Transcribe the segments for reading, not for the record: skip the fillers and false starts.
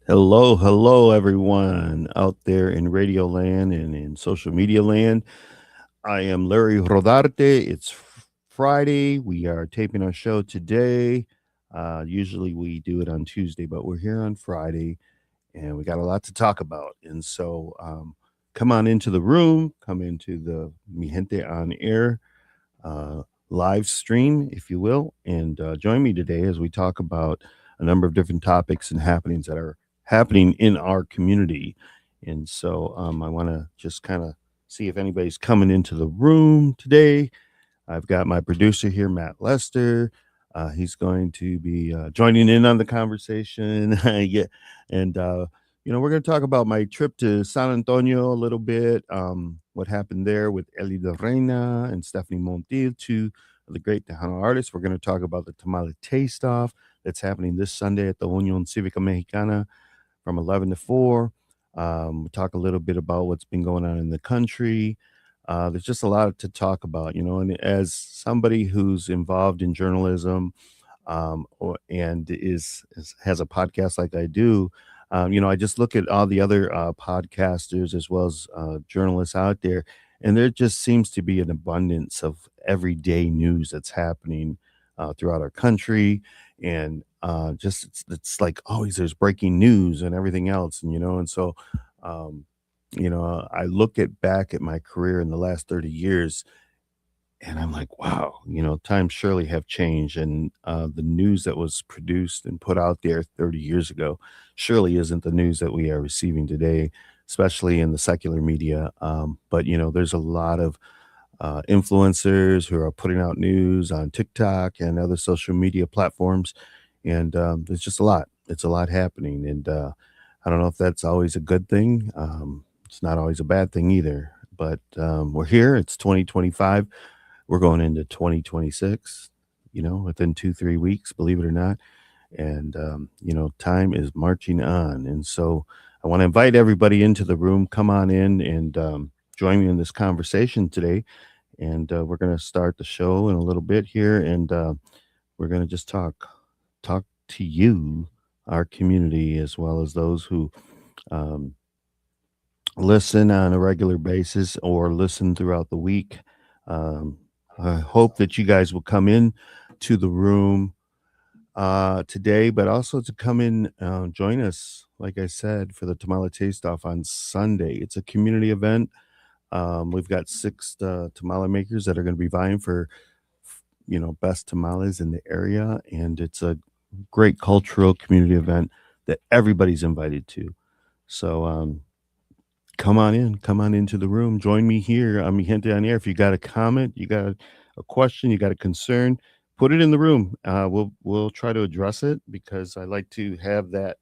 Hello, everyone out there in radio land and in social media land. I am Larry Rodarte. It's Friday. We are taping our show today. Usually we do it on Tuesday, but we're here on Friday and we got a lot to talk about. And so come on into the room, come into the Mi Gente on Air uh, live stream, if you will, and join me today as we talk about a number of different topics and happenings that are happening in our community. And so I want to just kind of see if anybody's coming into the room today. I've got my producer here, Matt Lester. He's going to be joining in on the conversation. Yeah, and we're going to talk about my trip to San Antonio a little bit. What happened there with Eli de Reina and Stephanie Montiel, two of the great Tejano artists. We're going to talk about the Tamale Taste Off that's happening this Sunday at the Union Civica Mexicana from 11 to 4. We'll talk a little bit about what's been going on in the country. There's just a lot to talk about, and as somebody who's involved in journalism and has a podcast like I do, I just look at all the other podcasters as well as journalists out there, and there just seems to be an abundance of everyday news that's happening throughout our country. And just it's like always there's breaking news and everything else, and I look at back at my career in the last 30 years and I'm like, wow, times surely have changed. And the news that was produced and put out there 30 years ago surely isn't the news that we are receiving today, especially in the secular media. But there's a lot of influencers who are putting out news on TikTok and other social media platforms. And there's just a lot. It's a lot happening. And I don't know if that's always a good thing. It's not always a bad thing either. But we're here. It's 2025. We're going into 2026, within 2, 3 weeks, believe it or not. And time is marching on. And so I want to invite everybody into the room. Come on in and join me in this conversation today. And we're going to start the show in a little bit here. And we're going to just talk to you, our community, as well as those who um, listen on a regular basis or listen throughout the week. Um, I hope that you guys will come in to the room today, but also to come in, join us, like I said, for the Tamale Taste Off on Sunday. It's a community event. We've got six tamale makers that are going to be vying for, best tamales in the area, and it's a great cultural community event that everybody's invited to. So come on into the room, join me here. I'm Gente on Air. If you got a comment, you got a question, you got a concern, put it in the room. We'll try to address it because I like to have that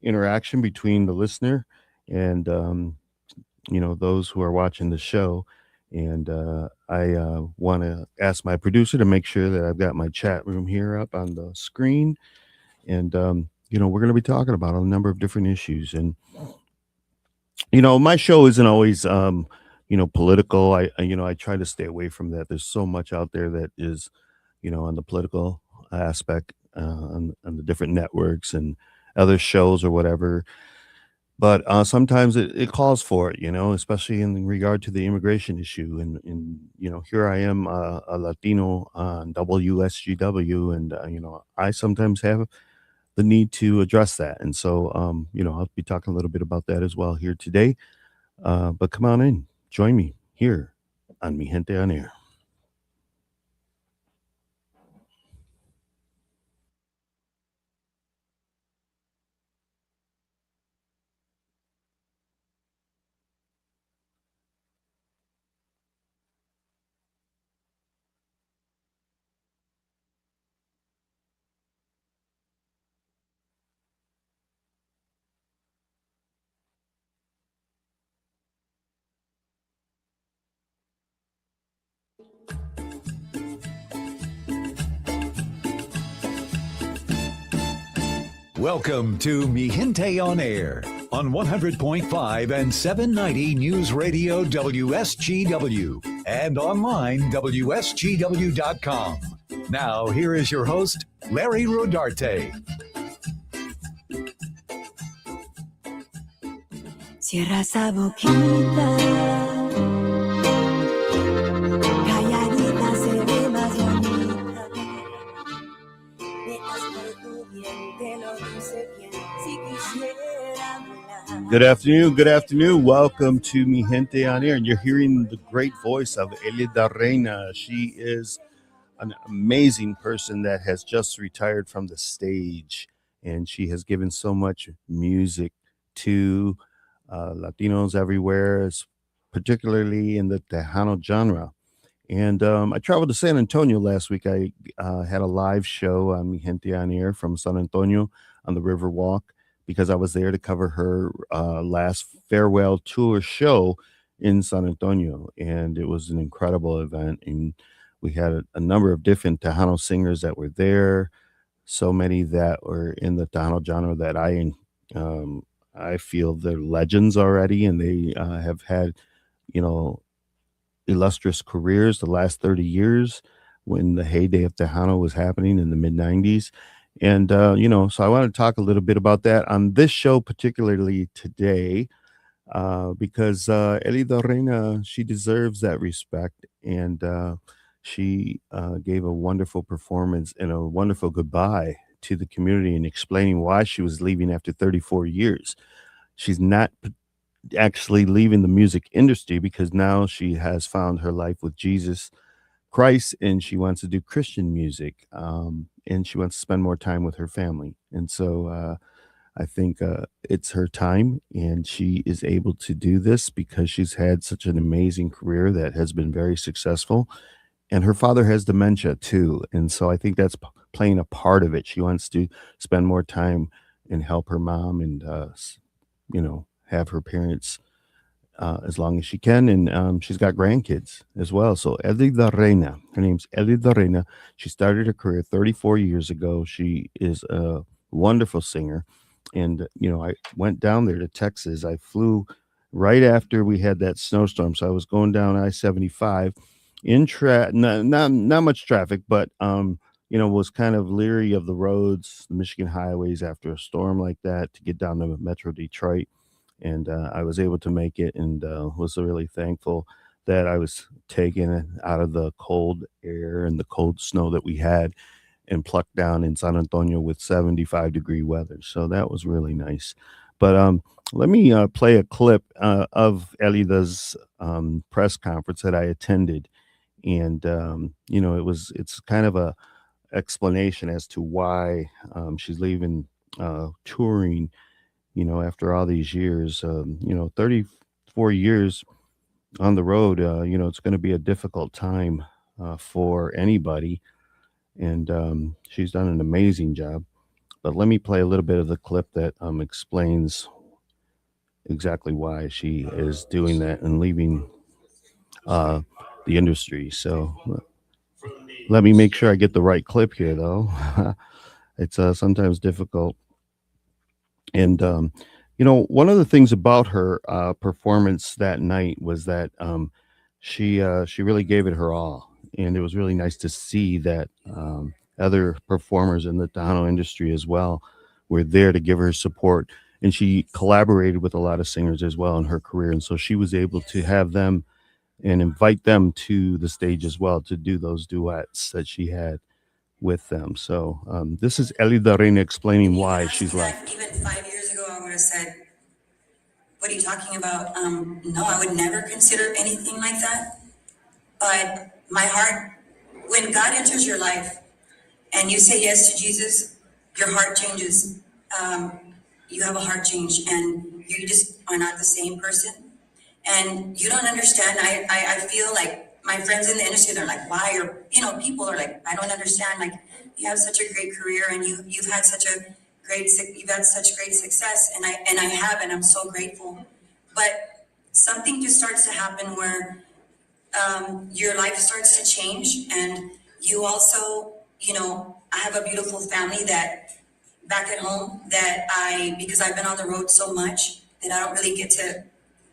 interaction between the listener and those who are watching the show. And I want to ask my producer to make sure that I've got my chat room here up on the screen. And we're going to be talking about a number of different issues. And my show isn't always political. I try to stay away from that. There's so much out there that is on the political aspect, on the different networks and other shows or whatever. But sometimes it calls for it, especially in regard to the immigration issue. And here I am, a Latino on WSGW, and I sometimes have the need to address that. And so I'll be talking a little bit about that as well here today. But come on in, join me here on Mi Gente on Air. Welcome to Mi Gente on Air on 100.5 and 790 News Radio WSGW and online WSGW.com. Now, here is your host, Larry Rodarte. Cierra esa boquita, calladita se ve más bonita. Veas por tu bien, te lo dice bien, si quisiera hablar. Good afternoon. Good afternoon. Welcome to Mi Gente on Air. And you're hearing the great voice of Elida Reina. She is an amazing person that has just retired from the stage, and she has given so much music to Latinos everywhere, particularly in the Tejano genre. And I traveled to San Antonio last week. I had a live show on Mi Gente on Air from San Antonio on the River Walk because I was there to cover her last farewell tour show in San Antonio. And it was an incredible event. And we had a number of different Tejano singers that were there, so many that were in the Tejano genre that I feel they're legends already, and they have had, you know, illustrious careers the last 30 years when the heyday of Tejano was happening in the mid 90s. And, so I want to talk a little bit about that on this show, particularly today, because Elida Reina, she deserves that respect. And she gave a wonderful performance and a wonderful goodbye to the community and explaining why she was leaving after 34 years. She's not actually leaving the music industry because now she has found her life with Jesus Christ and she wants to do Christian music, and she wants to spend more time with her family. And so I think it's her time, and she is able to do this because she's had such an amazing career that has been very successful. And her father has dementia too. And so I think that's playing a part of it. She wants to spend more time and help her mom and, have her parents as long as she can. And she's got grandkids as well. So Elida Reina, her name's Elida Reina. She started her career 34 years ago. She is a wonderful singer. And, I went down there to Texas. I flew right after we had that snowstorm. So I was going down I-75 in not much traffic, but, was kind of leery of the roads, the Michigan highways after a storm like that to get down to Metro Detroit. And I was able to make it, and was really thankful that I was taken out of the cold air and the cold snow that we had and plucked down in San Antonio with 75-degree weather. So that was really nice. But let me play a clip of Elida's press conference that I attended. And, it's kind of a explanation as to why she's leaving touring, after all these years, 34 years on the road, it's going to be a difficult time for anybody. And she's done an amazing job. But let me play a little bit of the clip that explains exactly why she is doing that and leaving uh, the industry. So let me make sure I get the right clip here, though. It's sometimes difficult. And one of the things about her performance that night was that she really gave it her all, and it was really nice to see that other performers in the Tejano industry as well were there to give her support. And she collaborated with a lot of singers as well in her career, and so she was able to have them and invite them to the stage as well to do those duets that she had with them. So this is Elida Reina explaining why she's left. Even 5 years ago, I would have said, "What are you talking about?" No, I would never consider anything like that. But my heart, when God enters your life and you say yes to Jesus, your heart changes. You have a heart change, and you just are not the same person. And you don't understand. I feel like my friends in the industry, they're like, why? Or, people are like, I don't understand. Like, you have such a great career, and you've had such great success. And I have, and I'm so grateful. But something just starts to happen where your life starts to change. And you also, I have a beautiful family that back at home because I've been on the road so much that I don't really get to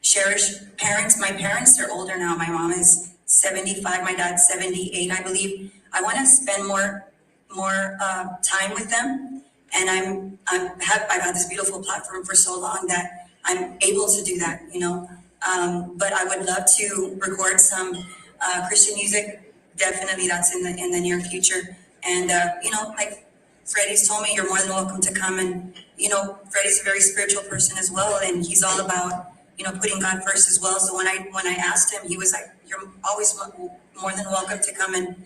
cherish parents. My parents, they're older now. My mom is 75. My dad's 78, I believe. I want to spend more time with them. And I've had this beautiful platform for so long that I'm able to do that, you know. But I would love to record some Christian music. Definitely, that's in the near future. And you know, like Freddie's told me, you're more than welcome to come. And you know, Freddie's a very spiritual person as well, and he's all about, you know, putting God first as well. So when I asked him, he was like, "You're always more than welcome to come and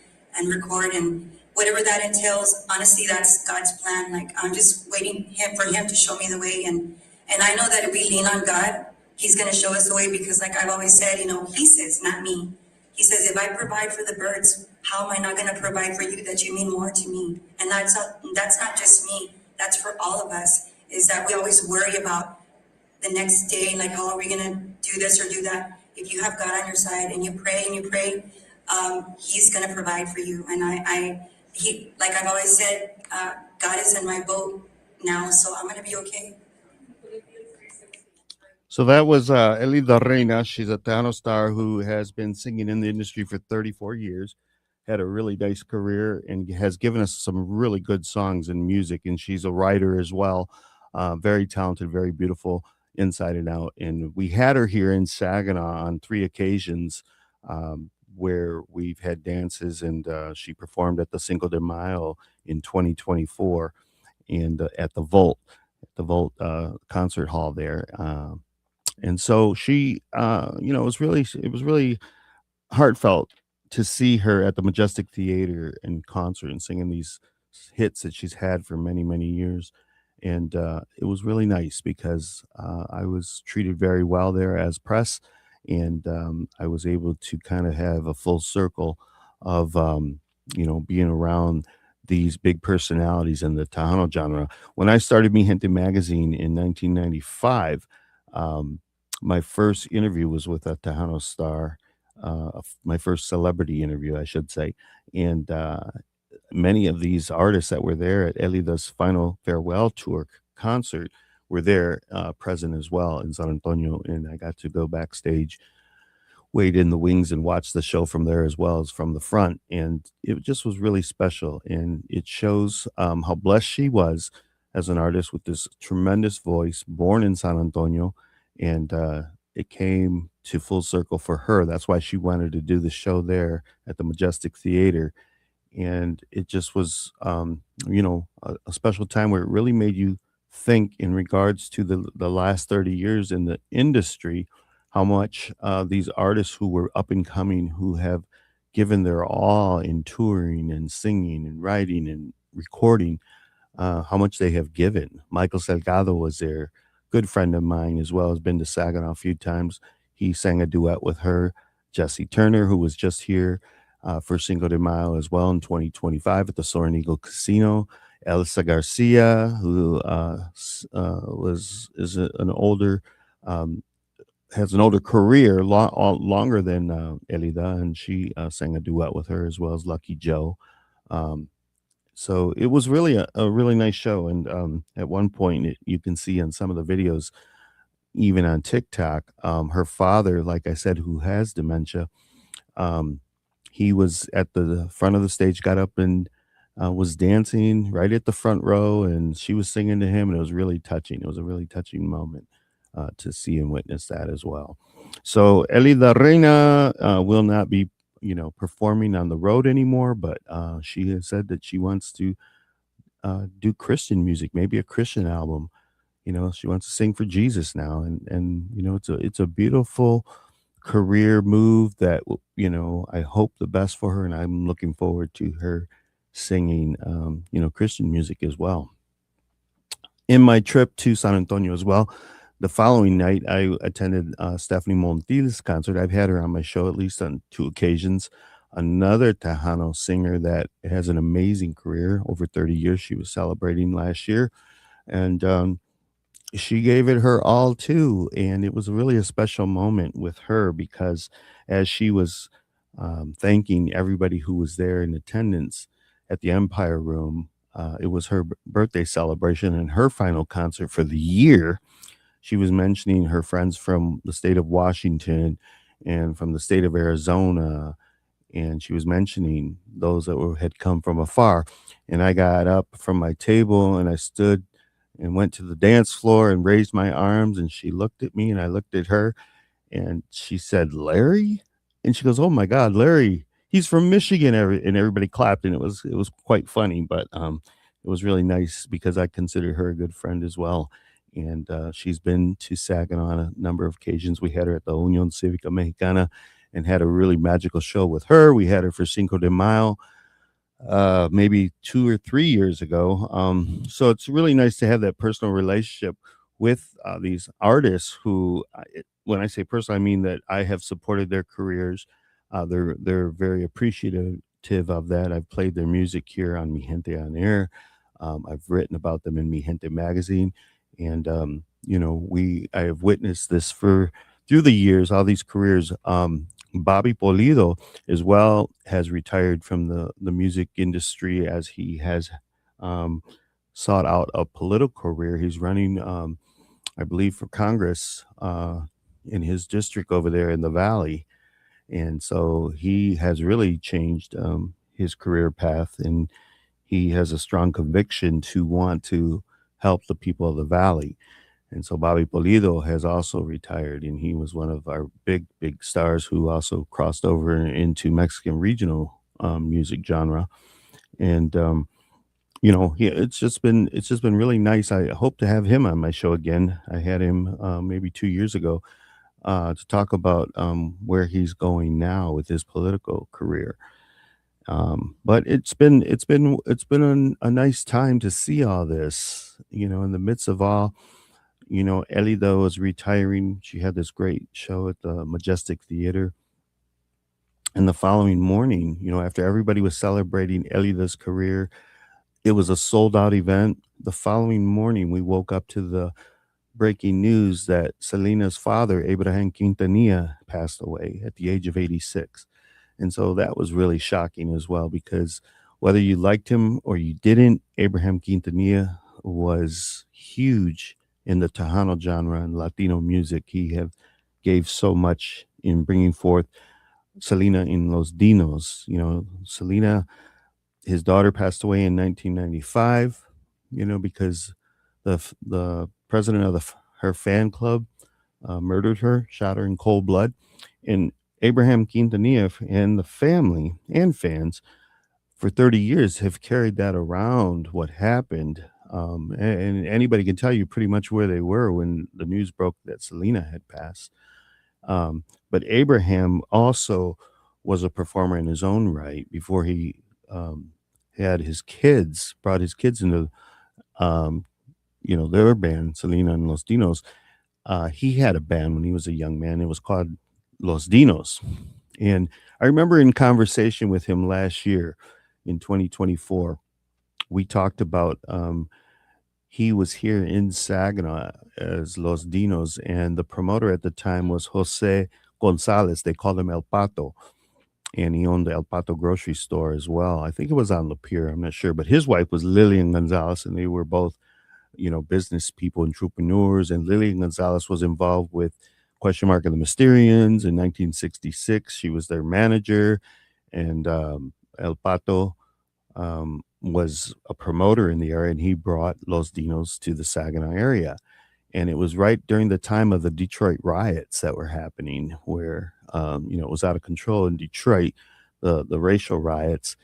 record and whatever that entails. Honestly, that's God's plan. Like I'm just waiting for him to show me the way, and I know that if we lean on God, He's going to show us the way because, like I've always said, you know, He says, not me. He says, if I provide for the birds, how am I not going to provide for you that you mean more to me? And that's not just me. That's for all of us. Is that we always worry about the next day, like how are we going to do this or do that? If you have God on your side and you pray, He's going to provide for you. And He, like I've always said, God is in my boat now, so I'm going to be okay. So that was Elida Reina. She's a Tejano star who has been singing in the industry for 34 years, had a really nice career, and has given us some really good songs and music. And she's a writer as well. Very talented, very beautiful inside and out. And we had her here in Saginaw on three occasions where we've had dances, and she performed at the Cinco de Mayo in 2024 and at the Volt concert hall there. And so she, it was really heartfelt to see her at the Majestic Theater in concert and singing these hits that she's had for many, many years. And it was really nice because I was treated very well there as press, and I was able to kind of have a full circle of, being around these big personalities in the Tejano genre. When I started Mi Gente magazine in 1995, um, my first interview was with a Tejano star, my first celebrity interview, I should say. And many of these artists that were there at Elida's final farewell tour concert were there present as well in San Antonio. And I got to go backstage, wait in the wings, and watch the show from there as well as from the front. And it just was really special. And it shows how blessed she was as an artist with this tremendous voice, born in San Antonio. And it came to full circle for her. That's why she wanted to do the show there at the Majestic Theater. And it just was, a special time where it really made you think in regards to the last 30 years in the industry, how much these artists who were up and coming, who have given their all in touring and singing and writing and recording, how much they have given. Michael Salgado was there, good friend of mine as well, has been to Saginaw a few times. He sang a duet with her. Jesse Turner, who was just here for Cinco de Mayo as well in 2025 at the Soaring Eagle Casino. Elsa Garcia, who was is an older um, has an older career, longer than Elida, and she sang a duet with her as well as Lucky Joe. Um, so it was really a really nice show. And at one point, you can see in some of the videos, even on TikTok, her father, like I said, who has dementia, um, he was at the front of the stage, got up and was dancing right at the front row, and she was singing to him, and it was really touching. It was a really touching moment to see and witness that as well. So Elida Reina will not be, performing on the road anymore, but she has said that she wants to do Christian music, maybe a Christian album. She wants to sing for Jesus now, and it's a beautiful career move that I hope the best for her, and I'm looking forward to her singing Christian music as well. In my trip to San Antonio as well, the following night I attended Stephanie Montil's concert. I've had her on my show at least on two occasions. Another Tejano singer that has an amazing career, over 30 years. She was celebrating last year, and she gave it her all too. And it was really a special moment with her because as she was thanking everybody who was there in attendance at the Empire Room, it was her birthday celebration and her final concert for the year. She was mentioning her friends from the state of Washington and from the state of Arizona, and she was mentioning those that had come from afar. And I got up from my table and I stood and went to the dance floor and raised my arms. And she looked at me and I looked at her and she said, "Larry?" And she goes, "Oh my God, Larry, he's from Michigan." And everybody clapped, and it was quite funny, but it was really nice because I consider her a good friend as well. And she's been to Saginaw on a number of occasions. We had her at the Union Civica Mexicana and had a really magical show with her. We had her for Cinco de Mayo maybe 2 or 3 years ago. So it's really nice to have that personal relationship with these artists who, when I say personal, I mean that I have supported their careers. They're very appreciative of that. I've played their music here on Mi Gente on Air. I've written about them in Mi Gente magazine, and we I have witnessed this for through the years, all these careers. Bobby Polido as well has retired from the music industry as he has um, sought out a political career. He's running, I believe, for Congress in his district over there in the Valley, and so he has really changed his career path, and he has a strong conviction to want to help the people of the Valley. And so Bobby Polido has also retired, and he was one of our big, big stars who also crossed over into Mexican regional music genre. And it's just been really nice. I hope to have him on my show again. I had him maybe 2 years ago to talk about where he's going now with his political career. But it's been a nice time to see all this, in the midst of all. Elida was retiring. She had this great show at the Majestic Theater. And the following morning, after everybody was celebrating Elida's career, it was a sold out event. The following morning, we woke up to the breaking news that Selena's father, Abraham Quintanilla, passed away at the age of 86. And so that was really shocking as well because whether you liked him or you didn't, Abraham Quintanilla was huge in the Tejano genre and Latino music. He have gave so much in bringing forth Selena in Los Dinos. Selena, his daughter passed away in 1995. Because the president of her fan club murdered her, shot her in cold blood, and Abraham Quintanilla and the family and fans for 30 years have carried that around what happened. And anybody can tell you pretty much where they were when the news broke that Selena had passed. But Abraham also was a performer in his own right before he had brought his kids into, um, their band, Selena and Los Dinos. He had a band when he was a young man. It was called Los Dinos. And I remember in conversation with him last year in 2024, we talked about he was here in Saginaw as Los Dinos, and the promoter at the time was Jose Gonzalez. They called him El Pato, and he owned the El Pato grocery store as well. I think it was on Lapeer, I'm not sure, but his wife was Lillian Gonzalez, and they were both business people, entrepreneurs. And Lillian Gonzalez was involved with Question Mark and the Mysterians in 1966. She was their manager, and El Pato was a promoter in the area, and he brought Los Dinos to the Saginaw area. And it was right during the time of the Detroit riots that were happening, where it was out of control in Detroit, the racial riots,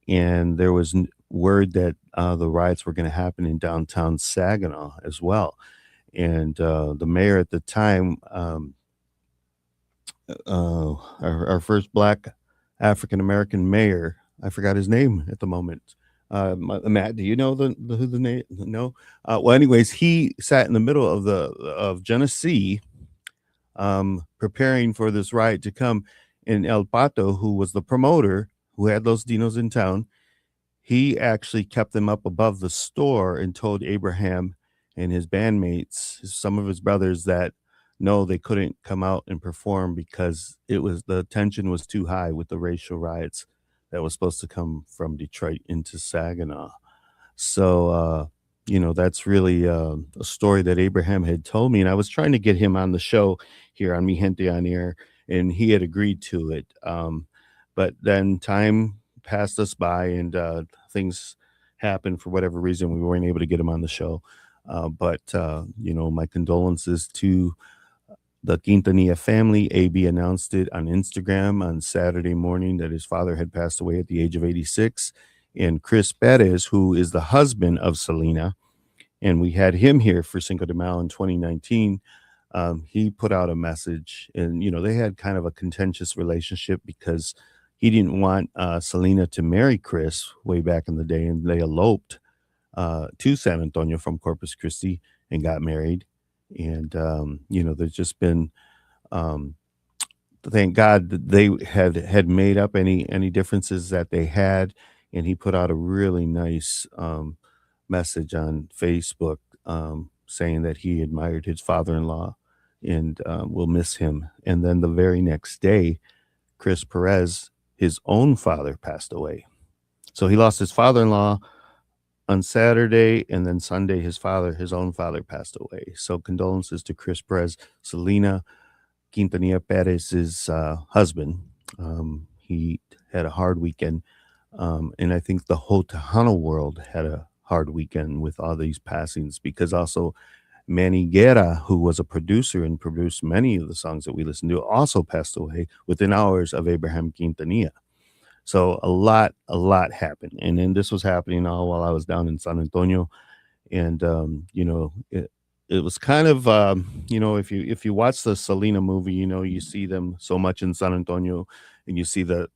and there was word that the riots were going to happen in downtown Saginaw as well. And the mayor at the time, our first black African American mayor, I forgot his name at the moment. Matt, do you know who the name? No. Well, anyways, he sat in the middle of Genesee, preparing for this riot to come. And El Pato, who was the promoter who had those Dinos in town, he actually kept them up above the store and told Abraham and his bandmates, some of his brothers, that no, they couldn't come out and perform because the tension was too high with the racial riots that was supposed to come from Detroit into Saginaw. So, that's really a story that Abraham had told me, and I was trying to get him on the show here on Mi Gente on Air, and he had agreed to it. But then time passed us by, and things happened for whatever reason. We weren't able to get him on the show. But my condolences to the Quintanilla family. AB announced it on Instagram on Saturday morning that his father had passed away at the age of 86. And Chris Perez, who is the husband of Selena, and we had him here for Cinco de Mayo in 2019. He put out a message, and they had kind of a contentious relationship because he didn't want Selena to marry Chris way back in the day, and they eloped to San Antonio from Corpus Christi and got married. And there's just been um, thank God that they had made up any differences that they had, and he put out a really nice message on Facebook saying that he admired his father-in-law and will miss him. And then the very next day, Chris Perez, his own father, passed away. So he lost his father-in-law on Saturday, and then Sunday, his own father, passed away. So condolences to Chris Perez, Selena Quintanilla Perez's husband. He had a hard weekend, and I think the whole Tejano world had a hard weekend with all these passings because also Manny Guerra, who was a producer and produced many of the songs that we listened to, also passed away within hours of Abraham Quintanilla. So a lot happened, and then this was happening all while I was down in San Antonio, and it was kind of if you watch the Selena movie, you see them so much in San Antonio, and you see the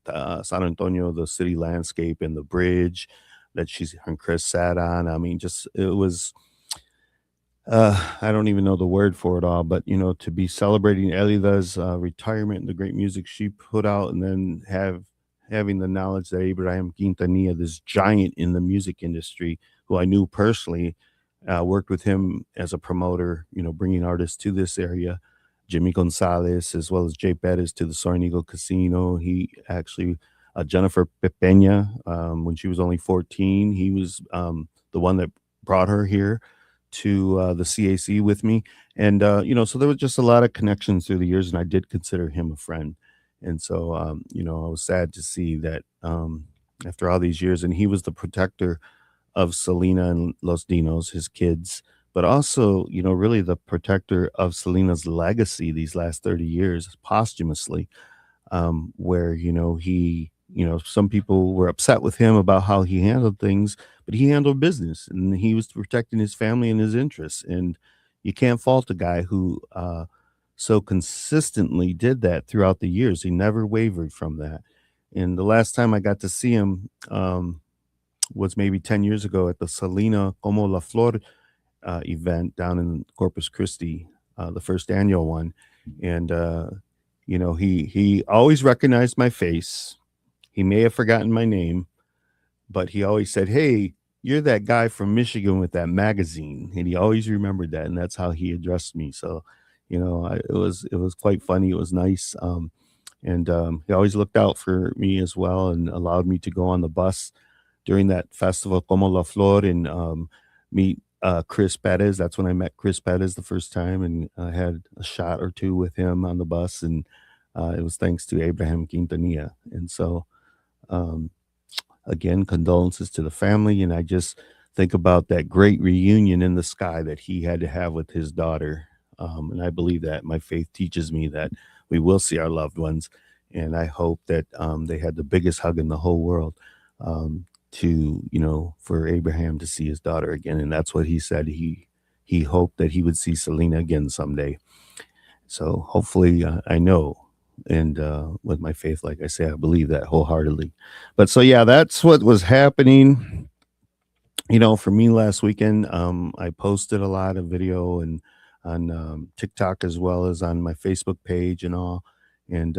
San Antonio, the city landscape, and the bridge that she's and Chris sat on. I mean, just it was I don't even know the word for it all, but to be celebrating Elida's retirement and the great music she put out, and then having the knowledge that Abraham Quintanilla, this giant in the music industry, who I knew personally, worked with him as a promoter, bringing artists to this area. Jimmy Gonzalez, as well as Jay Perez to the Soaring Eagle Casino. He actually, Jennifer Pepena, when she was only 14, he was the one that brought her here to the CAC with me. And, so there was just a lot of connections through the years, and I did consider him a friend. And so, I was sad to see that after all these years, and he was the protector of Selena and Los Dinos, his kids, but also, really the protector of Selena's legacy these last 30 years posthumously, where, some people were upset with him about how he handled things, but he handled business and he was protecting his family and his interests. And you can't fault a guy who so consistently did that throughout the years. He never wavered from that. And the last time I got to see him was maybe 10 years ago at the Selena Como La Flor event down in Corpus Christi, the first annual one. And, he always recognized my face. He may have forgotten my name, but he always said, "Hey, you're that guy from Michigan with that magazine," and he always remembered that, and that's how he addressed me. So, it was quite funny. It was nice, and he always looked out for me as well, and allowed me to go on the bus during that festival Como La Flor and meet Chris Perez. That's when I met Chris Perez the first time, and I had a shot or two with him on the bus, and it was thanks to Abraham Quintanilla, and so. Um, Again, condolences to the family. And I just think about that great reunion in the sky that he had to have with his daughter. And I believe that my faith teaches me that we will see our loved ones. And I hope that they had the biggest hug in the whole world for Abraham to see his daughter again. And that's what he said. He hoped that he would see Selena again someday. So hopefully, I know, and with my faith, like I say, I believe that wholeheartedly. But so yeah, that's what was happening. For me last weekend, I posted a lot of video and on TikTok as well as on my Facebook page and all, and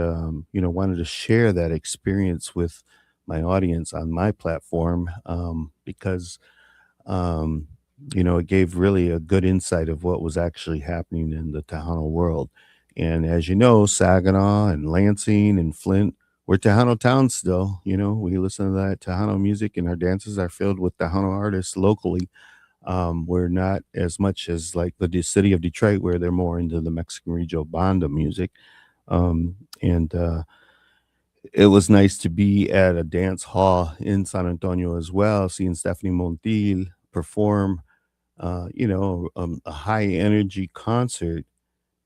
wanted to share that experience with my audience on my platform because um, it gave really a good insight of what was actually happening in the Tejano world. And as you know, Saginaw and Lansing and Flint, we're Tejano towns still. We listen to that Tejano music, and our dances are filled with Tejano artists locally. We're not as much as like the city of Detroit, where they're more into the Mexican regional banda music. And It was nice to be at a dance hall in San Antonio as well, seeing Stephanie Montil perform a high energy concert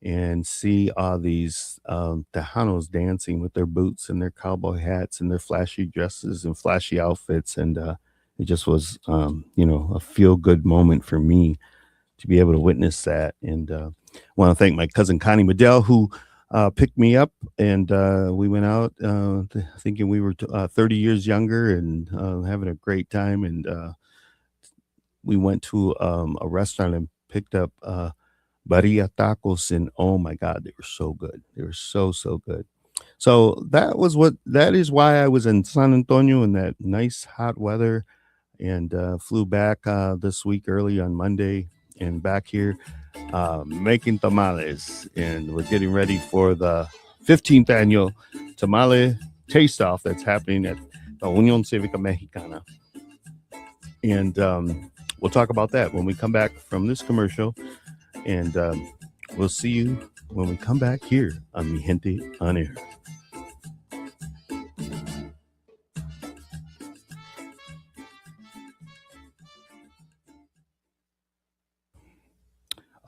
and see all these Tejanos dancing with their boots and their cowboy hats and their flashy dresses and flashy outfits. And it just was, a feel good moment for me to be able to witness that. And I want to thank my cousin Connie Medell, who picked me up, and we went out thinking we were 30 years younger and having a great time. And we went to a restaurant and picked up Barilla tacos, and oh my God, they were so good. They were so, so good. So that is why I was in San Antonio in that nice hot weather, and flew back this week early on Monday and back here making tamales. And we're getting ready for the 15th annual tamale taste off that's happening at the Unión Cívica Mexicana. And we'll talk about that when we come back from this commercial. And we'll see you when we come back here on Mi Gente on Air.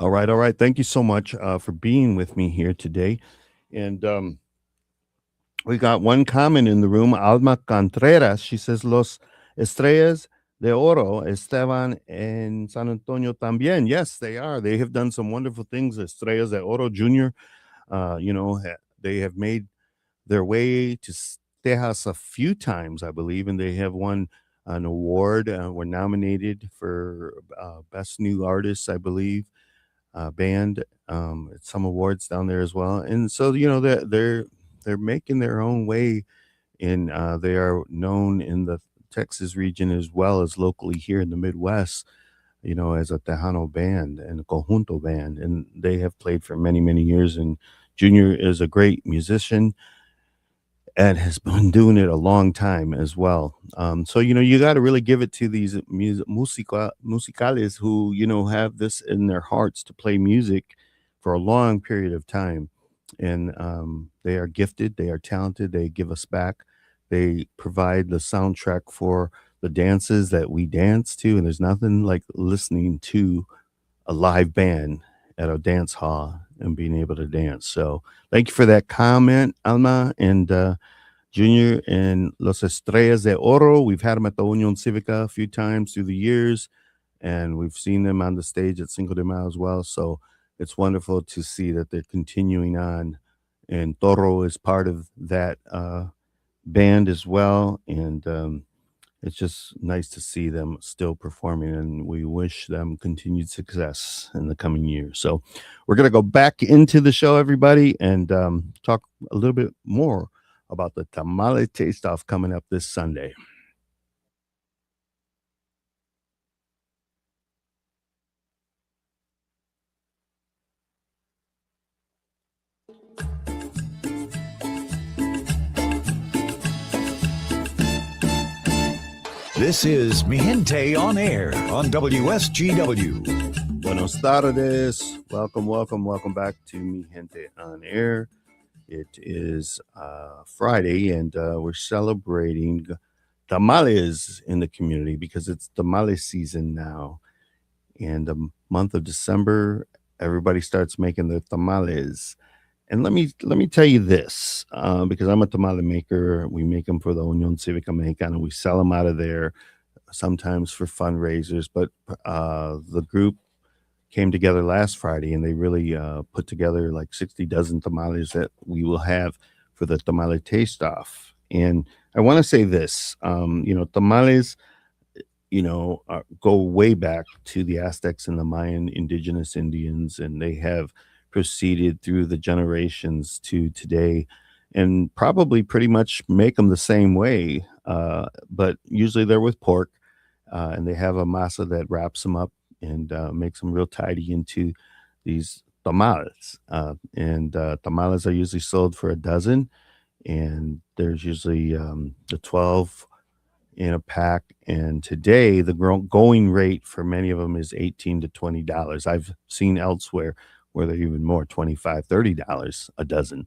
All right, all right. Thank you so much for being with me here today. And we got one comment in the room, Alma Contreras. She says, Los Estrellas de Oro estaban en San Antonio también. Yes, they are. They have done some wonderful things. Estrellas de Oro Jr., they have made their way to Tejas a few times, I believe, and they have won an award. Were nominated for Best New Artist, I believe, band at some awards down there as well. And so, they're making their own way, and they are known in the Texas region as well as locally here in the Midwest, as a Tejano band and a conjunto band, and they have played for many, many years. And Junior is a great musician and has been doing it a long time as well. So you got to really give it to these musicales who have this in their hearts to play music for a long period of time, and they are gifted, they are talented, they give us back, they provide the soundtrack for the dances that we dance to, and there's nothing like listening to a live band at a dance hall and being able to dance. So thank you for that comment, Alma. And Junior and Los Estrellas de Oro, we've had them at the Unión Cívica a few times through the years, and we've seen them on the stage at Cinco de Mayo as well. So it's wonderful to see that they're continuing on, and Toro is part of that band as well. And it's just nice to see them still performing, and we wish them continued success in the coming years. So we're going to go back into the show, everybody, and talk a little bit more about the Tamale Taste Off coming up this Sunday. This is Mi Gente on Air on WSGW. Buenos tardes. Welcome, welcome, welcome back to Mi Gente on Air. It is Friday, and we're celebrating tamales in the community because it's tamale season now. And the month of December, everybody starts making their tamales. And let me tell you this, because I'm a tamale maker. We make them for the Unión Cívica Mexicana. We sell them out of there, sometimes for fundraisers. But the group came together last Friday, and they really put together like 60 dozen tamales that we will have for the tamale taste off. And I want to say this, tamales, go way back to the Aztecs and the Mayan indigenous Indians, and they have proceeded through the generations to today, and probably pretty much make them the same way. But usually they're with pork, and they have a masa that wraps them up and makes them real tidy into these tamales. And tamales are usually sold for a dozen, and there's usually the 12 in a pack. And today, the going rate for many of them is $18 to $20. I've seen elsewhere where they're even more, $25, $30 a dozen.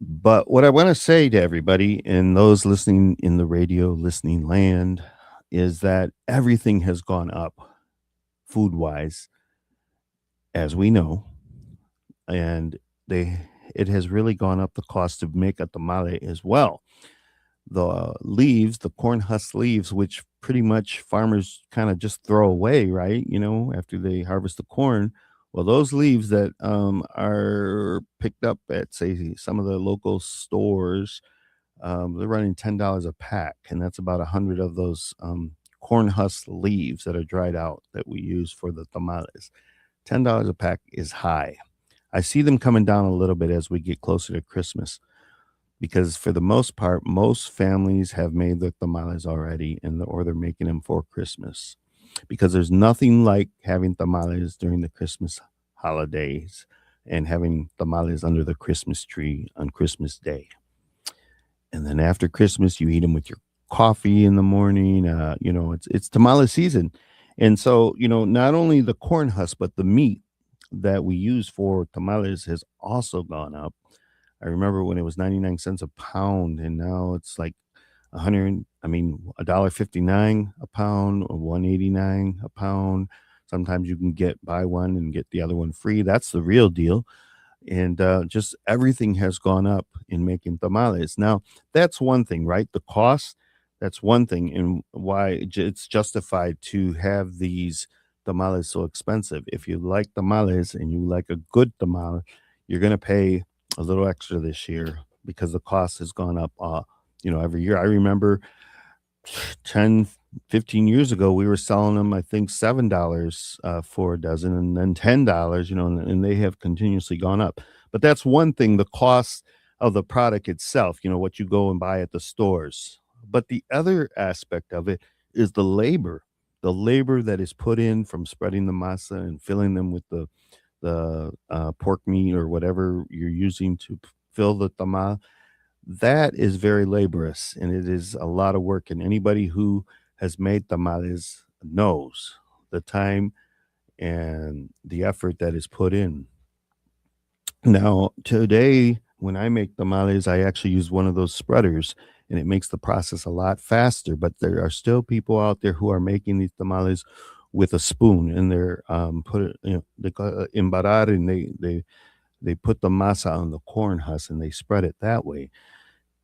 But what I want to say to everybody and those listening in the radio listening land is that everything has gone up food wise, as we know, and they it has really gone up the cost to make a tamale as well. The leaves, the corn husk leaves, which pretty much farmers kind of just throw away, right? After they harvest the corn. Well, those leaves that are picked up at, say, some of the local stores, they're running $10 a pack, and that's about 100 of those corn husk leaves that are dried out that we use for the tamales. $10 a pack is high. I see them coming down a little bit as we get closer to Christmas because for the most part, most families have made their tamales already, or they're making them for Christmas. Because there's nothing like having tamales during the Christmas holidays and having tamales under the Christmas tree on Christmas Day. And then after Christmas, you eat them with your coffee in the morning. It's tamale season, and so not only the corn husk, but the meat that we use for tamales has also gone up. I remember when it was 99 cents a pound, and now it's like 100. I mean, $1.59 a pound, or 1.89 a pound. Sometimes you can buy one and get the other one free. That's the real deal. And just everything has gone up in making tamales. Now, that's one thing, right? The cost, that's one thing, and why it's justified to have these tamales so expensive. If you like tamales and you like a good tamale, you're going to pay a little extra this year because the cost has gone up, every year. I remember 10, 15 years ago, we were selling them, I think, $7 for a dozen, and then $10, and they have continuously gone up. But that's one thing, the cost of the product itself, what you go and buy at the stores. But the other aspect of it is the labor that is put in from spreading the masa and filling them with the pork meat or whatever you're using to fill the tamal. That is very laborious and it is a lot of work. And anybody who has made tamales knows the time and the effort that is put in. Now, today, when I make tamales, I actually use one of those spreaders and it makes the process a lot faster. But there are still people out there who are making these tamales with a spoon and they're put it, they call it embarrar, and they put the masa on the corn husk and they spread it that way,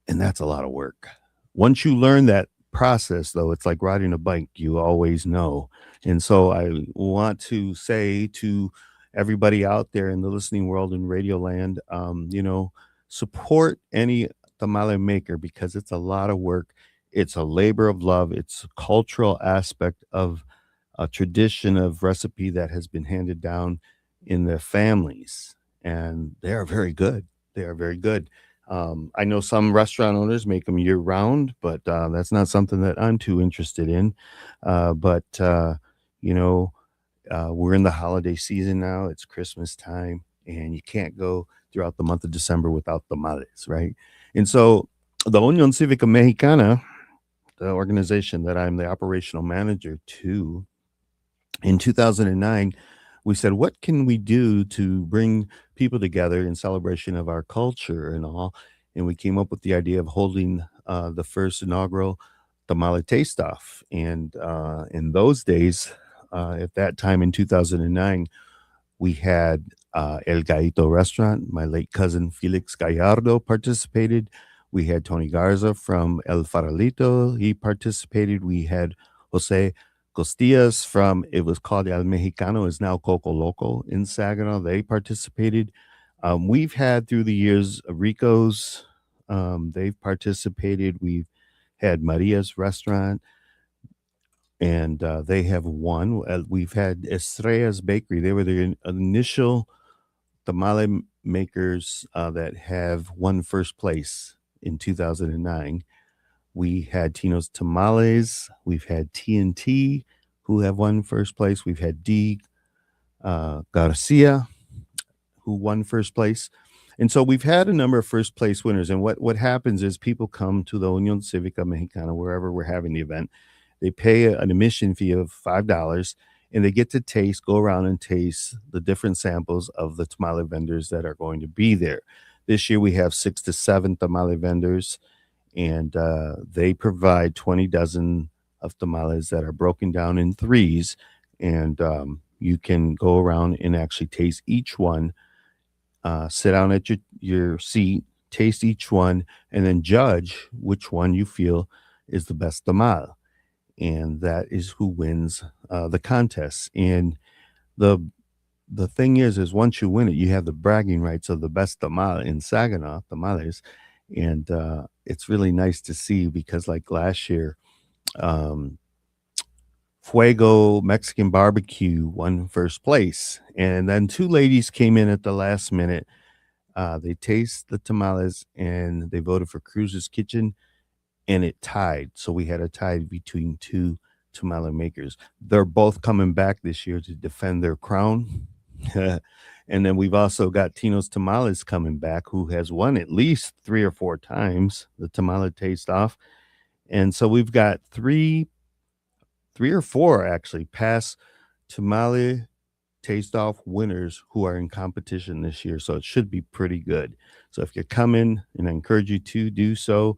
and that's a lot of work. Once you learn that process, though, it's like riding a bike, you always know. And so I want to say to everybody out there in the listening world in Radio Land, support any tamale maker because it's a lot of work. It's a labor of love. It's a cultural aspect of a tradition of recipe that has been handed down in their families, and they are very good. They are very good. I know some restaurant owners make them year round, but that's not something that I'm too interested in. But you know, we're in the holiday season now. It's Christmas time, and you can't go throughout the month of December without tamales, right? And so, the Unión Cívica Mexicana, the organization that I'm the operational manager to, in 2009, we said, what can we do to bring people together in celebration of our culture and all? And we came up with the idea of holding the first inaugural tamale taste off. And in those days, at that time in 2009, we had El Gallito restaurant. My late cousin Felix Gallardo participated. We had Tony Garza from El Farolito. He participated. We had Jose Costillas from, it was called El Mexicano, is now Coco Loco in Saginaw. They participated. We've had through the years Rico's, they've participated. We've had Maria's restaurant, and they have won. We've had Estrella's Bakery. They were the initial tamale makers that have won first place in 2009. We had Tino's Tamales. We've had TNT, who have won first place. We've had D. Garcia, who won first place. And so we've had a number of first place winners. And what happens is people come to the Unión Cívica Mexicana, wherever we're having the event. They pay an admission fee of $5, and they get to go around and taste the different samples of the tamale vendors that are going to be there. This year we have 6 to 7 tamale vendors, and they provide 20 dozen of tamales that are broken down in threes. And you can go around and actually taste each one, sit down at your seat, taste each one, and then judge which one you feel is the best tamal. And that is who wins the contest. And the the thing is once you win it, you have the bragging rights of the best tamal in Saginaw, tamales. And it's really nice to see because, like last year, um, Fuego Mexican Barbecue won first place. And then two ladies came in at the last minute. They taste the tamales and they voted for Cruz's Kitchen, and it tied. So we had a tie between two tamale makers. They're both coming back this year to defend their crown. And then we've also got Tino's Tamales coming back, who has won at least 3 or 4 times the tamale taste off. And so we've got three or four actually past tamale taste off winners who are in competition this year. So it should be pretty good. So if you're coming, and I encourage you to do so,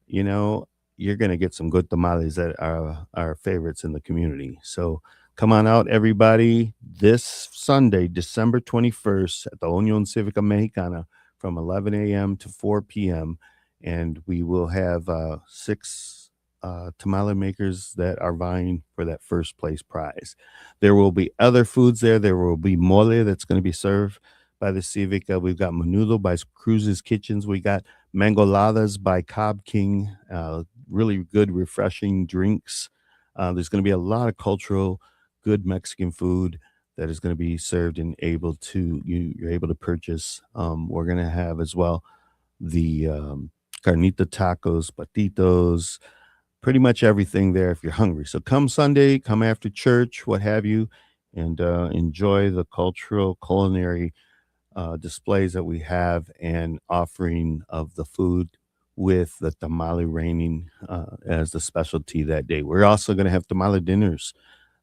you know, you're going to get some good tamales that are our favorites in the community. So come on out, everybody, this Sunday, December 21st at the Union Civica Mexicana from 11 a.m. to 4 p.m. And we will have six tamale makers that are vying for that first place prize. There will be other foods there. There will be mole that's going to be served by the Civica. We've got menudo by Cruz's Kitchens. We got mangoladas by Cobb King. Really good, refreshing drinks. There's going to be a lot of cultural, good Mexican food that is going to be served and you're able to purchase. We're going to have as well the carnita tacos, patitos, pretty much everything there if you're hungry. So come Sunday, come after church, what have you, and enjoy the cultural culinary displays that we have and offering of the food with the tamale reigning as the specialty that day. We're also going to have tamale dinners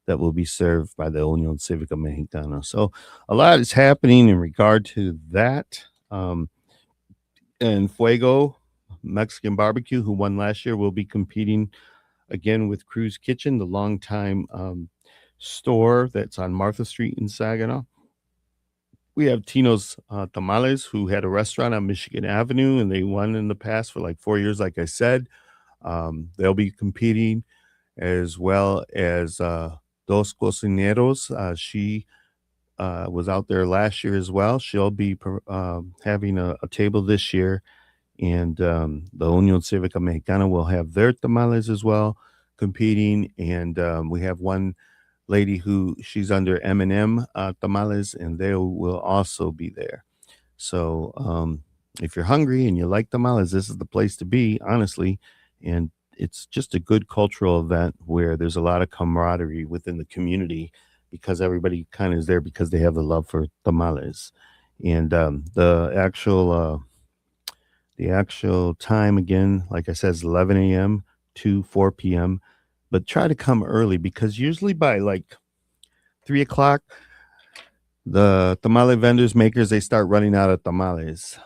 that will be served by the Union Civica Mexicana. So a lot is happening in regard to that. And Fuego Mexican Barbecue, who won last year, will be competing again with Cruz Kitchen, the longtime store that's on Martha Street in Saginaw. We have Tino's Tamales, who had a restaurant on Michigan Avenue, and they won in the past for like 4 years, like I said. They'll be competing as well as Dos Cocineros. She was out there last year as well. She'll be having a table this year. And the Union Civica Mexicana will have their tamales as well competing. And we have one lady who she's under M&M tamales, and they will also be there. So if you're hungry and you like tamales, this is the place to be, honestly. And it's just a good cultural event where there's a lot of camaraderie within the community because everybody kind of is there because they have the love for tamales. And the actual time again, like I said, is 11 a.m. to 4 p.m. But try to come early because usually by like 3 o'clock, the tamale vendors makers they start running out of tamales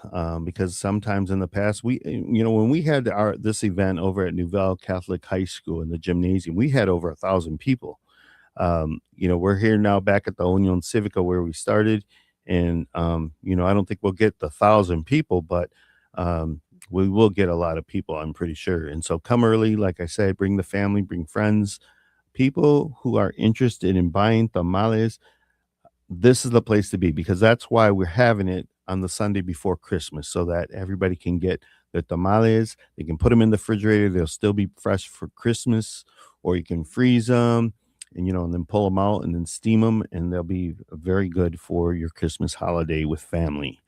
because sometimes in the past when we had this event over at Nouvelle Catholic High School in the gymnasium, we had over 1,000 people. We're here now back at the Union Civica where we started, and I don't think we'll get the 1,000 people, but we will get a lot of people, I'm pretty sure. And so come early, like I said, bring the family, bring friends, people who are interested in buying tamales. This is the place to be because that's why we're having it on the Sunday before Christmas so that everybody can get their tamales. They can put them in the refrigerator. They'll still be fresh for Christmas, or you can freeze them and then pull them out and then steam them, and they'll be very good for your Christmas holiday with family.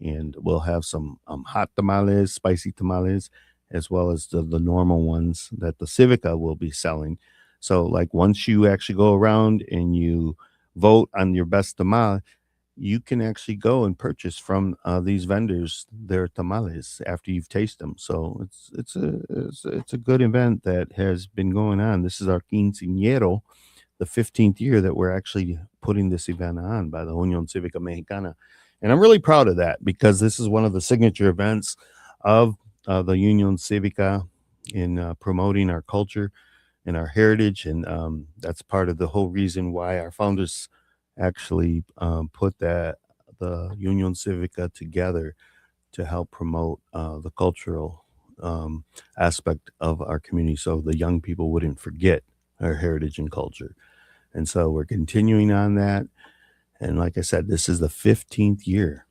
And we'll have some hot tamales, spicy tamales, as well as the normal ones that the Civica will be selling. So, like, once you actually go around and you vote on your best tamal, you can actually go and purchase from these vendors their tamales after you've tasted them. So it's a good event that has been going on. This is our quinceañero, the 15th year that we're actually putting this event on by the Union Civica Mexicana. And I'm really proud of that because this is one of the signature events of the Union Civica in promoting our culture and our heritage. And that's part of the whole reason why our founders actually put the Union Civica together to help promote the cultural aspect of our community so the young people wouldn't forget our heritage and culture. And so we're continuing on that. And like I said, this is the 15th year,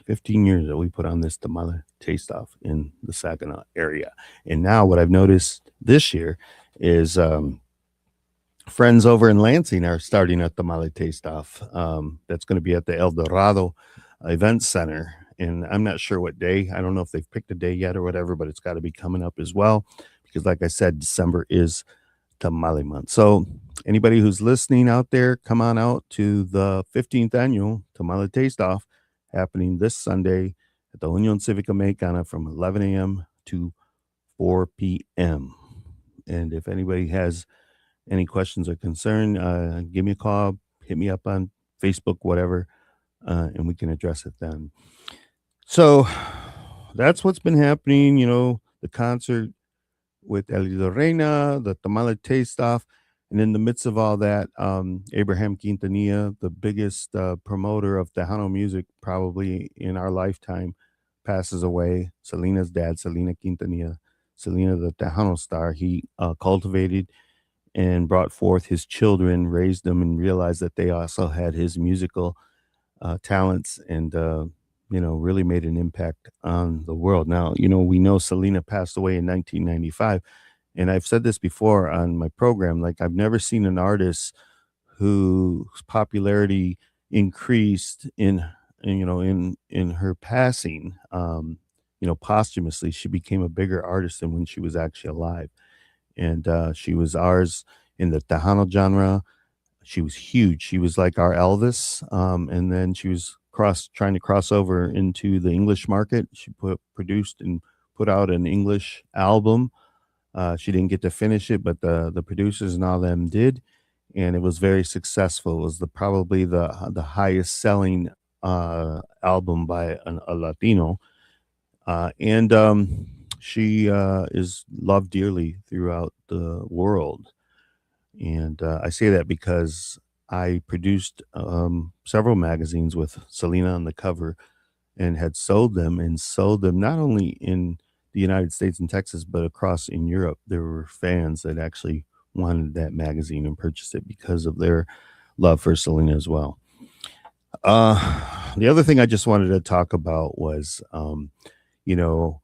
15 years that we put on this tamale taste off in the Saginaw area. And now what I've noticed this year is friends over in Lansing are starting a tamale taste off. That's going to be at the El Dorado Event Center. And I'm not sure what day. I don't know if they've picked a day yet or whatever, but it's got to be coming up as well. Because, like I said, December is tamale month. So, anybody who's listening out there, come on out to the 15th annual Tamale Taste Off happening this Sunday at the Union Civica Mexicana from 11 a.m. to 4 p.m. And if anybody has any questions or concern, give me a call, hit me up on Facebook, whatever, and we can address it then. So that's what's been happening. The concert with Elida Reina, the Tamale Taste Off. And in the midst of all that, Abraham Quintanilla, the biggest promoter of Tejano music probably in our lifetime, passes away. Selena's dad, Selena Quintanilla, Selena, the Tejano star, he cultivated and brought forth his children, raised them, and realized that they also had his musical talents and, really made an impact on the world. Now, we know Selena passed away in 1995. And I've said this before on my program, like I've never seen an artist whose popularity increased in her passing. Posthumously, she became a bigger artist than when she was actually alive. And she was ours in the Tejano genre. She was huge. She was like our Elvis. And then she was trying to cross over into the English market. She produced and put out an English album. She didn't get to finish it, but the producers and all them did, and it was very successful. It was probably the highest selling album by a Latino, and she is loved dearly throughout the world. And I say that because I produced several magazines with Selena on the cover and had sold them not only in the United States and Texas, but across in Europe. There were fans that actually wanted that magazine and purchased it because of their love for Selena as well. The other thing I just wanted to talk about was, you know,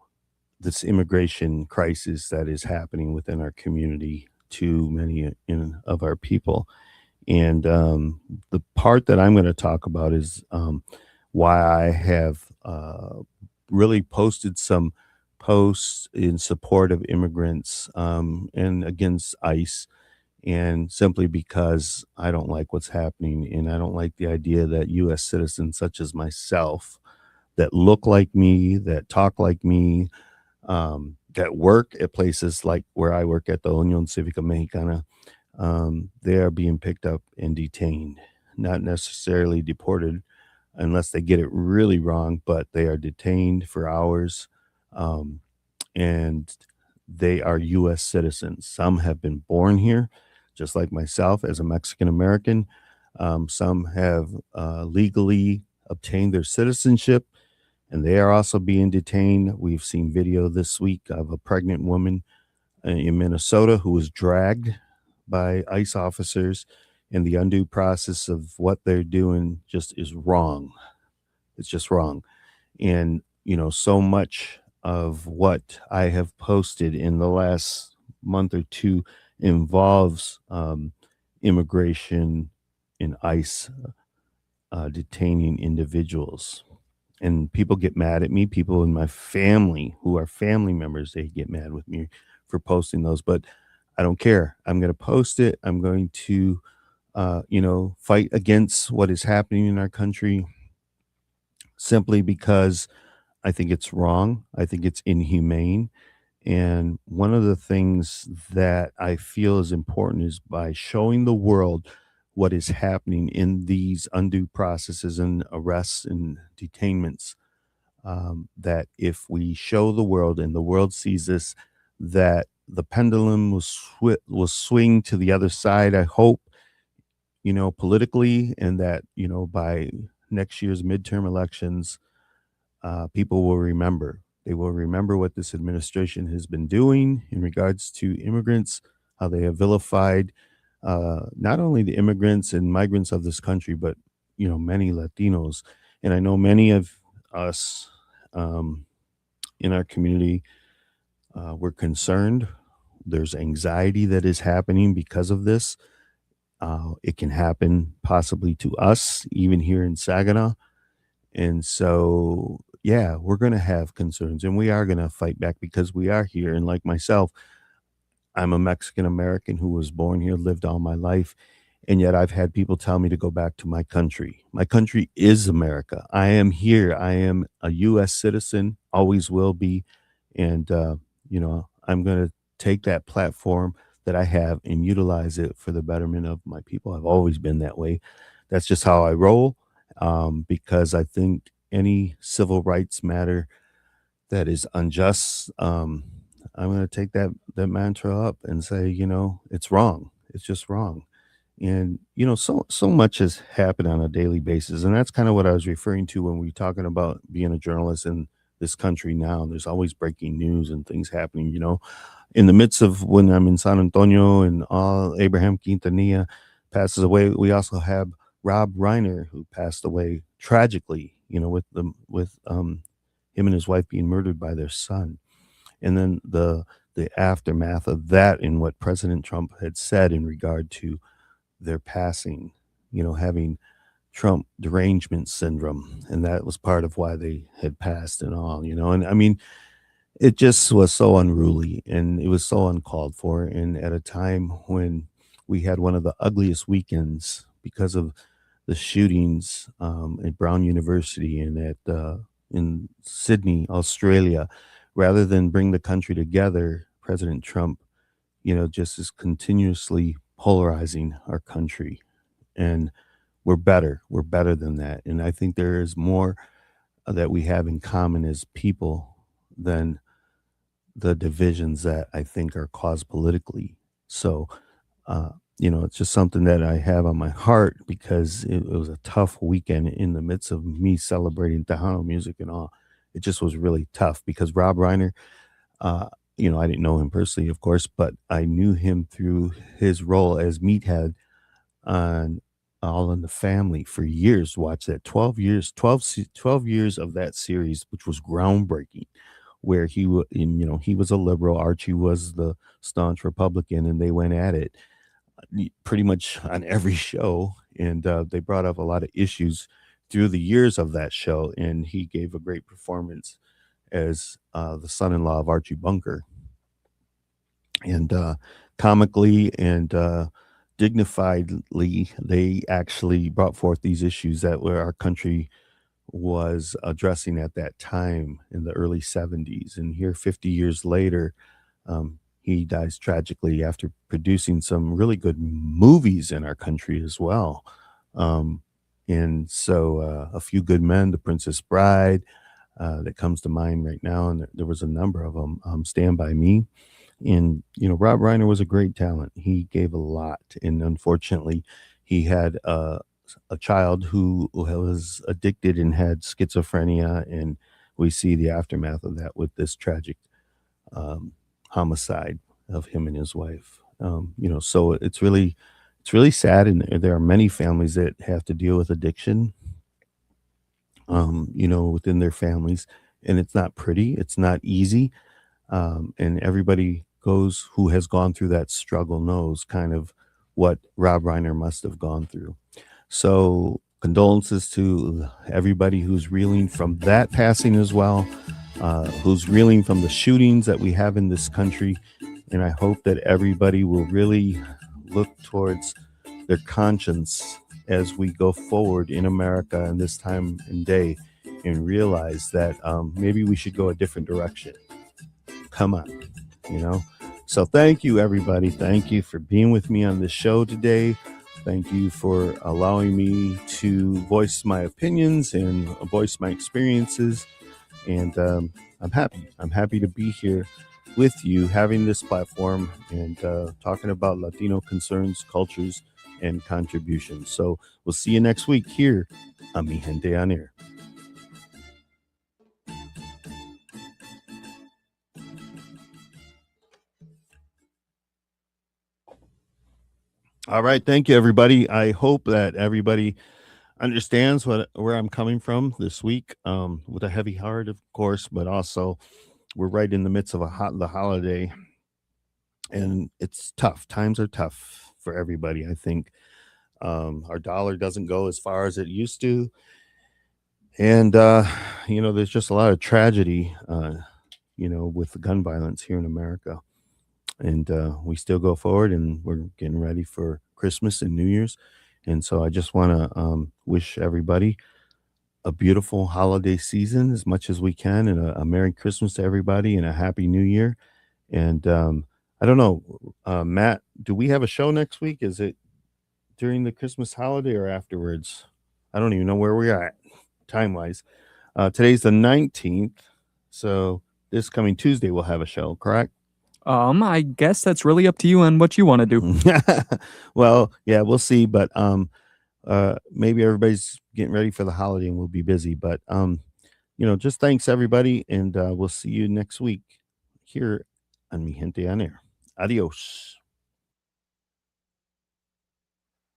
this immigration crisis that is happening within our community to many of our people. And the part that I'm going to talk about is why I have really posted some posts in support of immigrants and against ICE, and simply because I don't like what's happening. And I don't like the idea that U.S. citizens such as myself, that look like me, that talk like me, that work at places like where I work at the Union Civica Mexicana, they are being picked up and detained, not necessarily deported unless they get it really wrong, but they are detained for hours. Um, and they are U.S. citizens. Some have been born here, just like myself as a Mexican American. Some have legally obtained their citizenship, and they are also being detained. We've seen video this week of a pregnant woman in Minnesota who was dragged by ICE officers, and the undue process of what they're doing just is wrong. It's just wrong. And, so much of what I have posted in the last month or two involves immigration and ICE detaining individuals. And people get mad at me. People in my family who are family members, they get mad with me for posting those. But I don't care. I'm going to post it. I'm going to, fight against what is happening in our country simply because I think it's wrong. I think it's inhumane. And one of the things that I feel is important is by showing the world what is happening in these undue processes and arrests and detainments. That if we show the world and the world sees this, that the pendulum will swing to the other side. I hope politically, and that, by next year's midterm elections, people will remember. They will remember what this administration has been doing in regards to immigrants, how they have vilified not only the immigrants and migrants of this country, but many Latinos. And I know many of us um, in our community we're concerned. There's anxiety that is happening because of this. It can happen possibly to us, even here in Saginaw. And so, yeah, we're going to have concerns and we are going to fight back because we are here. And like myself, I'm a Mexican American who was born here, lived all my life, and yet I've had people tell me to go back to my country. My country is America. I am here. I am a U.S. citizen, always will be. And, I'm going to take that platform that I have and utilize it for the betterment of my people. I've always been that way. That's just how I roll, because I think any civil rights matter that is unjust, I'm going to take that mantra up and say, it's wrong. It's just wrong. And so much has happened on a daily basis, and that's kind of what I was referring to when we were talking about being a journalist in this country now. There's always breaking news and things happening. In the midst of when I'm in San Antonio and all Abraham Quintanilla passes away, we also have Rob Reiner who passed away tragically. With him and his wife being murdered by their son, and then the aftermath of that and what President Trump had said in regard to their passing, having Trump derangement syndrome, and that was part of why they had passed and all, and I mean, it just was so unruly and it was so uncalled for, and at a time when we had one of the ugliest weekends because of the shootings at Brown University and at in Sydney, Australia, rather than bring the country together, President Trump, just is continuously polarizing our country. And we're better. We're better than that. And I think there is more that we have in common as people than the divisions that I think are caused politically. So, uh, it's just something that I have on my heart because it was a tough weekend in the midst of me celebrating Tejano music and all. It just was really tough because Rob Reiner, uh, I didn't know him personally, of course, but I knew him through his role as Meathead on All in the Family for years. Watch that 12 years, 12 years of that series, which was groundbreaking. Where he was a liberal, Archie was the staunch Republican, and they went at it pretty much on every show. And they brought up a lot of issues through the years of that show. And he gave a great performance as the son-in-law of Archie Bunker, and comically and dignifiedly, they actually brought forth these issues that were our country was addressing at that time in the early 70s. And here, 50 years later, he dies tragically after producing some really good movies in our country as well. Um, and so, A Few Good Men, The Princess Bride, that comes to mind right now. And there was a number of them. Stand By Me. And, Rob Reiner was a great talent. He gave a lot. And unfortunately, he had a child who was addicted and had schizophrenia. And we see the aftermath of that with this tragic homicide of him and his wife. So it's really sad. And there are many families that have to deal with addiction, within their families. And it's not pretty, it's not easy, and everybody goes who has gone through that struggle knows kind of what Rob Reiner must have gone through. So condolences to everybody who's reeling from that passing as well, who's reeling from the shootings that we have in this country. And I hope that everybody will really look towards their conscience as we go forward in America in this time and day and realize that maybe we should go a different direction. Come on, you know? So thank you, everybody. Thank you for being with me on this show today. Thank you for allowing me to voice my opinions and voice my experiences. And I'm happy. I'm happy to be here with you, having this platform and talking about Latino concerns, cultures, and contributions. So we'll see you next week here on Mi Gente on Air. All right, thank you, everybody. I hope that everybody understands where I'm coming from this week, with a heavy heart, of course, but also we're right in the midst of the holiday, and it's tough. Times are tough for everybody. I think our dollar doesn't go as far as it used to, and there's just a lot of tragedy, with the gun violence here in America. And we still go forward, and we're getting ready for Christmas and New Year's. And so I just want to wish everybody a beautiful holiday season as much as we can, and a Merry Christmas to everybody, and a Happy New Year. And I don't know, Matt, do we have a show next week? Is it during the Christmas holiday or afterwards? I don't even know where we're at time wise. Today's the 19th. So this coming Tuesday, we'll have a show, correct? I guess that's really up to you and what you want to do. Well, yeah, we'll see. But maybe everybody's getting ready for the holiday and we'll be busy. But just thanks everybody, and we'll see you next week here on Mi Gente on Air. Adios.